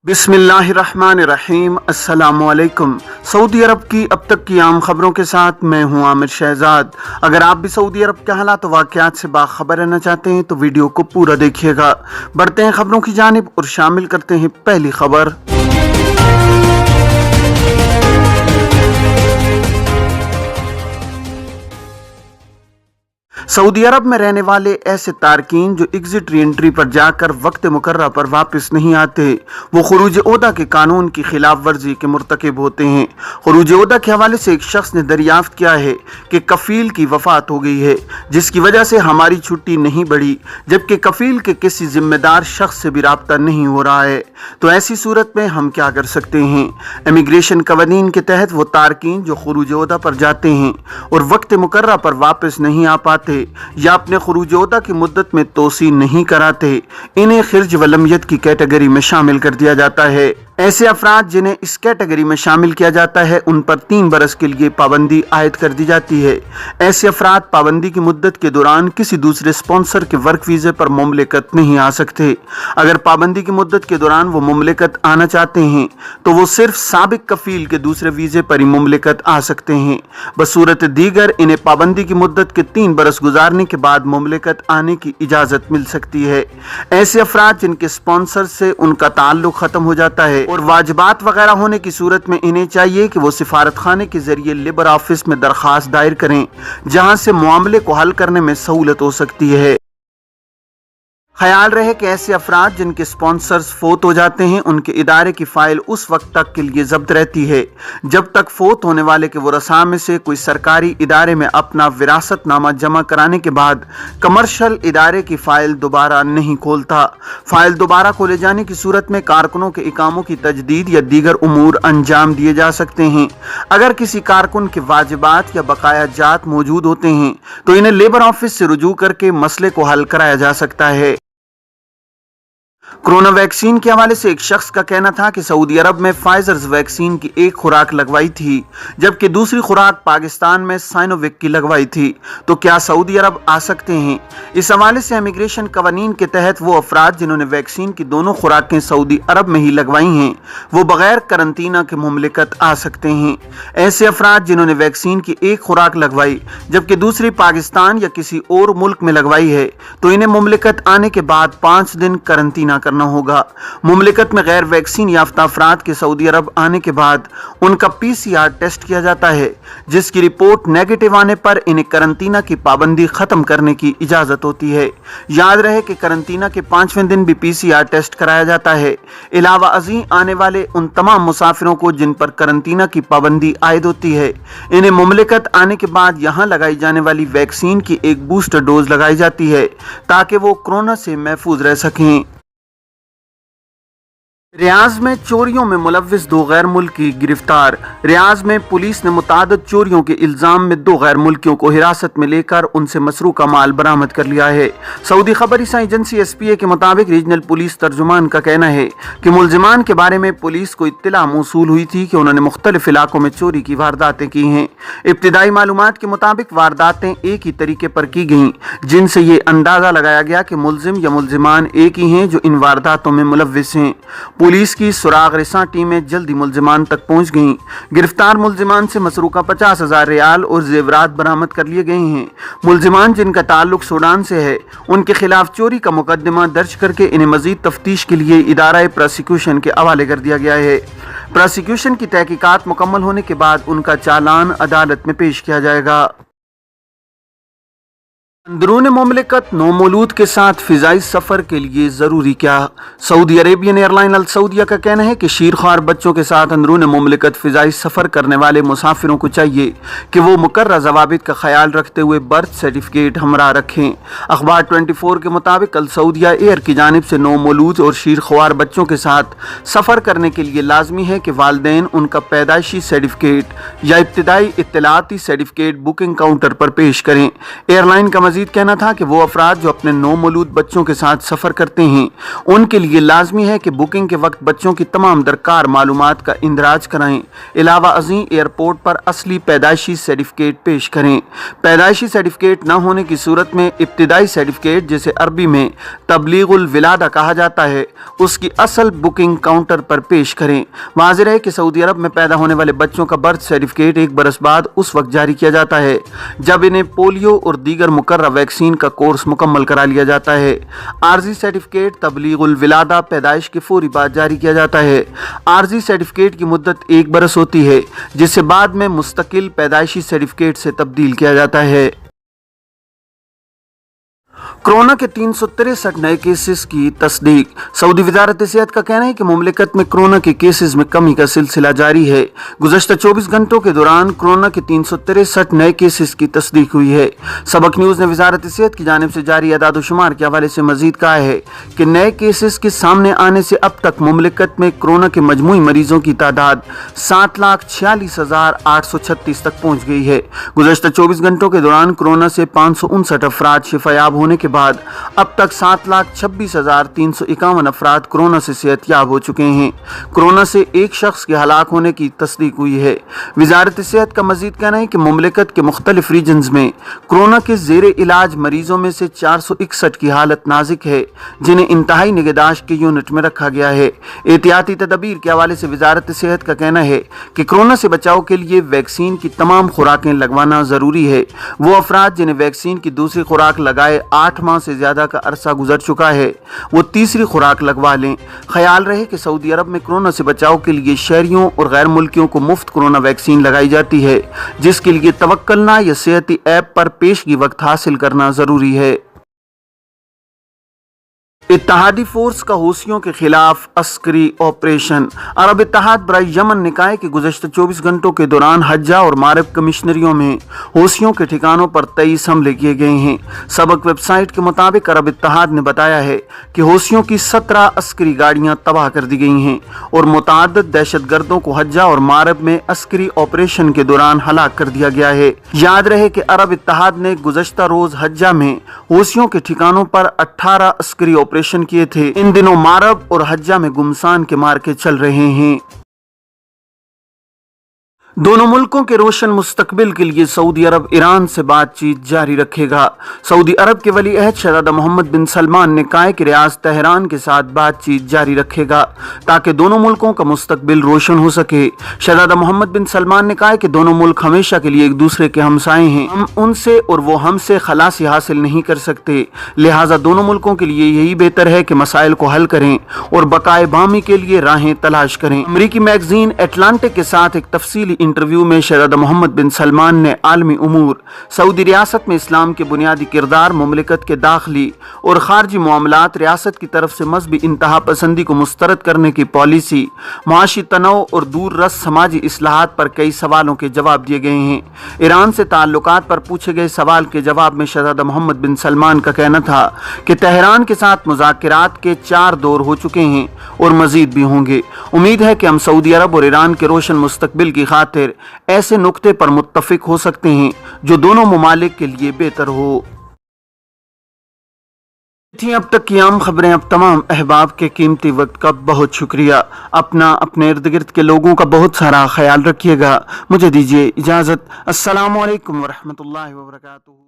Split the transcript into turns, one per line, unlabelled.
बिस्मिल्लाहिर्रहमानिर्रहीम। अस्सलाम वालेकुम। सऊदी अरब की अब तक की आम खबरों के साथ मैं हूं आमिर शहजाद। अगर आप भी सऊदी अरब के हालात और वाक़यात से बाखबर रहना चाहते हैं तो वीडियो को पूरा देखिएगा। बढ़ते हैं खबरों की जानिब और शामिल करते हैं पहली खबर। सऊदी अरब में रहने वाले ऐसे तारकीन जो एग्जिट री एंट्री पर जाकर वक्त मुकर्रर पर वापस नहीं आते, वो खुरूज ओहदा के कानून की खिलाफ वर्जी के मुर्तकिब होते हैं। खुरूज ओहदा के हवाले से एक शख्स ने दरियाफ्त किया है कि कफील की वफात हो गई है, जिसकी वजह से हमारी छुट्टी नहीं बढ़ी, जबकि कफील के किसी जिम्मेदार शख्स से भी राब्ता नहीं हो रहा है। तो ऐसी सूरत में हम क्या कर सकते हैं? इमिग्रेशन कवानीन के तहत वो तारकीन जो खुरूज ओहदा पर जाते हैं और वक्त मुकर्रर पर वापस नहीं आ पाते या अपने खुरूज ओहदा की मुद्दत में तोसी नहीं कराते, इन्हें खिर्ज वलमियत की कैटेगरी में शामिल कर दिया जाता है। ऐसे अफराद जिन्हें इस कैटेगरी में शामिल किया जाता है उन पर 3 बरस के लिए पाबंदी आयद कर दी जाती है। ऐसे अफराद पाबंदी की मुद्दत के दौरान किसी दूसरे स्पॉन्सर के वर्क वीज़े पर मुमलिकत नहीं आ सकते। अगर पाबंदी की मुद्दत के दौरान वो मुमलिकत आना चाहते हैं तो वो सिर्फ साबिक कफील के दूसरे वीज़े पर ही मुमलिकत आ सकते हैं। बसूरत दीगर इन्हें पाबंदी की मुद्दत के 3 बरस गुजारने के बाद मुमलिकत आने की इजाज़त मिल सकती है। ऐसे अफराद जिनके स्पॉन्सर से उनका ताल्लुक ख़त्म हो जाता है और वाजिबात वगैरह होने की सूरत में इन्हें चाहिए कि वो सिफारत खाने के जरिए लेबर ऑफिस में दरख्वास्त दायर करें, जहां से मामले को हल करने में सहूलत हो सकती है। ख्याल रहे कि ऐसे अफराद जिनके स्पॉन्सर्स फोत हो जाते हैं उनके इदारे की फाइल उस वक्त तक के लिए जब्त रहती है जब तक फोत होने वाले के वरसा में से कोई सरकारी इदारे में अपना विरासतनामा जमा कराने के बाद कमर्शियल इदारे की फाइल दोबारा नहीं खोलता। फाइल दोबारा खोले जाने की सूरत में कारकुनों के इकामों की तजदीद या दीगर उमूर अंजाम दिए जा सकते हैं। अगर किसी कारकुन के वाजिबात या बकाया जात मौजूद होते हैं तो इन्हें लेबर ऑफिस से रुजू करके मसले को हल कराया जा सकता है। कोरोना वैक्सीन के हवाले से एक शख्स का कहना था कि सऊदी अरब में फाइजर वैक्सीन की एक खुराक लगवाई थी, जबकि दूसरी खुराक पाकिस्तान में साइनोवेक की लगवाई थी। तो क्या सऊदी अरब आ सकते हैं? इस हवाले से इमिग्रेशन कवानीन के तहत वो अफराद जिन्होंने वैक्सीन की दोनों खुराकें सऊदी अरब में ही लगवाई हैं, वो बगैर करंतना के मुमलिकत आ सकते हैं। ऐसे अफराद जिन्होंने वैक्सीन की एक खुराक लगवाई जबकि दूसरी पाकिस्तान या किसी और मुल्क में लगवाई है, तो इन्हें मुमलिकत आने के बाद 5 दिन करंतना करना होगा। मुमलिकत में गैर वैक्सीन याफ्ता अफराद के सऊदी अरब आने के बाद उनका PCR टेस्ट किया जाता है, जिसकी रिपोर्ट नेगेटिव आने पर इन्हें करंतना की पाबंदी खत्म करने की इजाजत होती है। याद रहे कि करंतना के 5वें दिन भी PCR टेस्ट कराया जाता है। अलावा अज़ीं आने वाले उन तमाम मुसाफिरों को जिन पर करंतना की पाबंदी आयद होती है, इन्हें मुमलिकत आने के बाद यहाँ लगाई जाने वाली वैक्सीन की एक बूस्टर डोज लगाई जाती है ताकि वो कोरोना से महफूज रह सकें। रियाज में चोरियों में मुलव्विस 2 गैर मुल्की गिरफ्तार। रियाज में पुलिस ने मुतादिद चोरियों के इल्जाम में 2 गैर मुल्कियों को हिरासत में लेकर उनसे मसरूका माल बरामद कर लिया है। सऊदी खबर एजेंसी SPA के मुताबिक रीजनल पुलिस तर्जुमान का कहना है कि मुलजिमान के बारे में पुलिस को इत्तला मौसूल हुई थी कि उन्होंने मुख्तलिफ इलाकों में चोरी की वारदातें की हैं। इब्तिदाई मालूमात के मुताबिक वारदातें एक ही तरीके पर की गईं, जिनसे ये अंदाजा लगाया गया कि मुलजिम या मुलजिमान एक ही हैं जो इन वारदातों में मुलव्विस हैं। पुलिस की सुराग रिसां टीमें जल्दी मुलजिमान तक पहुंच गईं। गिरफ्तार मुलजिमान से मसरूका 50,000 रियाल और जेवरात बरामद कर लिए गए हैं। मुलजिमान जिनका ताल्लुक सूडान से है, उनके खिलाफ चोरी का मुकदमा दर्ज करके इन्हें मजीद तफ्तीश के लिए इदारा प्रोसिक्यूशन के हवाले कर दिया गया है। प्रोसिक्यूशन की तहकीकात मुकम्मल होने के बाद उनका चालान अदालत में पेश किया जाएगा। अंदरून मुमलिकत नौमौलूद के साथ फ़िज़ाई सफ़र के लिए ज़रूरी क्या? सऊदी अरेबियन एयरलाइन अल सऊदिया का कहना है कि शीरख्वार बच्चों के साथ अंदरून मुमलिकत फ़िज़ाई सफ़र करने वाले मुसाफिरों को चाहिए कि वो मुकर्रर ज़वाबित का ख्याल रखते हुए बर्थ सर्टिफिकेट हमरा रखें। अखबार 24 के मुताबिक अल सऊदिया एयर की जानिब से नौमौलूद और शीरख्वार बच्चों के साथ सफ़र करने के लिए लाजमी है कि वालिदैन उनका पैदाइशी सर्टिफिकेट या इब्तिदाई इत्तलाती सर्टिफिकेट बुकिंग काउंटर पर पेश करें। एयरलाइन का مزید کہنا تھا کہ وہ افراد جو اپنے نومولود بچوں کے ساتھ سفر کرتے ہیں ان کے لیے لازمی ہے کہ بکنگ کے وقت بچوں کی تمام درکار معلومات کا اندراج کرائیں۔ علاوہ ازیں ایئرپورٹ پر اصلی پیدائشی سرٹیفکیٹ پیش کریں۔ پیدائشی سرٹیفکیٹ نہ ہونے کی صورت میں ابتدائی سرٹیفکیٹ، جسے عربی میں تبلیغ الولادہ کہا جاتا ہے، اس کی اصل بکنگ کاؤنٹر پر پیش کریں۔ واضح ہے کہ سعودی عرب میں پیدا ہونے والے بچوں کا برتھ سرٹیفکیٹ 1 برس بعد اس وقت جاری کیا جاتا ہے جب انہیں پولیو اور دیگر مقررہ ویکسین کا کورس مکمل کرا لیا جاتا ہے۔ عارضی سرٹیفکیٹ تبلیغ الولادہ پیدائش کے فوری بعد جاری کیا جاتا ہے۔ عارضی سرٹیفکیٹ کی مدت 1 برس ہوتی ہے، جسے بعد میں مستقل پیدائشی سرٹیفکیٹ سے تبدیل کیا جاتا ہے۔ کورونا کے 363 نئے کیسز کی تصدیق۔ سعودی وزارت صحت کا کہنا ہے کہ مملکت میں کورونا کے کیسز میں کمی کا سلسلہ جاری ہے۔ گزشتہ 24 گھنٹوں کے دوران کورونا کے 363 نئے کیسز کی تصدیق ہوئی ہے۔ سبق نیوز نے وزارت صحت کی جانب سے جاری اعداد و شمار کے حوالے سے مزید کہا ہے کہ نئے کیسز کے سامنے آنے سے اب تک مملکت میں کورونا کے مجموعی مریضوں کی تعداد 7,46,836 تک پہنچ گئی ہے۔ گزشتہ 24 گھنٹوں کے دوران کورونا سے 559 افراد شفا یاب ہونے کے بعد اب تک 7,26,351 افراد کورونا سے صحت یاب ہو چکے ہیں۔ کورونا سے ایک شخص کے ہلاک ہونے کی تصدیق ہوئی ہے۔ وزارت صحت کا مزید کہنا ہے کہ مملکت کے مختلف ریجنز میں کورونا کے زیر علاج مریضوں میں سے 461 کی حالت نازک ہے، جنہیں انتہائی نگہداشت کے یونٹ میں رکھا گیا ہے۔ احتیاطی تدابیر کے حوالے سے وزارت صحت کا کہنا ہے کہ کورونا سے بچاؤ کے لیے ویکسین کی تمام خوراکیں لگوانا ضروری ہے۔ وہ افراد جنہیں ویکسین کی دوسری خوراک لگائے 8 ماہ سے زیادہ کا عرصہ گزر چکا ہے، وہ تیسری خوراک لگوا لیں۔ خیال رہے کہ سعودی عرب میں کورونا سے بچاؤ کے لیے شہریوں اور غیر ملکیوں کو مفت کورونا ویکسین لگائی جاتی ہے، جس کے لیے توکلنا یا صحتی ایپ پر پیشگی وقت حاصل کرنا ضروری ہے۔ اتحادی فورس کا حوثیوں کے خلاف عسکری آپریشن۔ عرب اتحاد برائے یمن نے کہا ہے کہ گزشتہ 24 گھنٹوں کے دوران حجہ اور مارب کمشنریوں میں حوثیوں کے ٹھکانوں پر 23 حملے کیے گئے ہیں۔ سبق ویب سائٹ کے مطابق عرب اتحاد نے بتایا ہے کہ حوثیوں کی 17 عسکری گاڑیاں تباہ کر دی گئی ہیں اور متعدد دہشت گردوں کو حجہ اور مارب میں عسکری آپریشن کے دوران ہلاک کر دیا گیا ہے۔ یاد رہے کہ عرب اتحاد نے گزشتہ روز حجہ میں حوثیوں کے ٹھکانوں پر 18 عسکری آپریشن کیے تھے۔ ان دنوں مارب اور حجہ میں گمسان کے مارکے چل رہے ہیں۔ دونوں ملکوں کے روشن مستقبل کے لیے سعودی عرب ایران سے بات چیت جاری رکھے گا۔ سعودی عرب کے ولی عہد شہزادہ محمد بن سلمان نے کہا کہ ریاض تہران کے ساتھ بات چیت جاری رکھے گا تاکہ دونوں ملکوں کا مستقبل روشن ہو سکے۔ شہزادہ محمد بن سلمان نے کہا کہ دونوں ملک ہمیشہ کے لیے ایک دوسرے کے ہمسائے ہیں، ہم ان سے اور وہ ہم سے خلاصی حاصل نہیں کر سکتے، لہٰذا دونوں ملکوں کے لیے یہی بہتر ہے کہ مسائل کو حل کریں اور بقائے بامی کے لیے راہیں تلاش کریں۔ امریکی میگزین اٹلانٹک کے ساتھ ایک تفصیلی انٹرویو میں شہزادہ محمد بن سلمان نے عالمی امور، سعودی ریاست میں اسلام کے بنیادی کردار، مملکت کے داخلی اور خارجی معاملات، ریاست کی طرف سے مذہبی انتہا پسندی کو مسترد کرنے کی پالیسی، معاشی تنوع اور دور رس سماجی اصلاحات پر کئی سوالوں کے جواب دیے گئے ہیں۔ ایران سے تعلقات پر پوچھے گئے سوال کے جواب میں شہزادہ محمد بن سلمان کا کہنا تھا کہ تہران کے ساتھ مذاکرات کے 4 دور ہو چکے ہیں اور مزید بھی ہوں گے۔ امید ہے کہ ہم سعودی عرب اور ایران کے روشن مستقبل کی خاطر ایسے نقطے پر متفق ہو سکتے ہیں جو دونوں ممالک کے لیے بہتر ہو۔ تھیں اب تک کی عام خبریں۔ اب تمام احباب کے قیمتی وقت کا بہت شکریہ۔ اپنا اپنے ارد گرد کے لوگوں کا بہت سارا خیال رکھیے گا۔ مجھے دیجیے اجازت۔ السلام علیکم ورحمۃ اللہ وبرکاتہ۔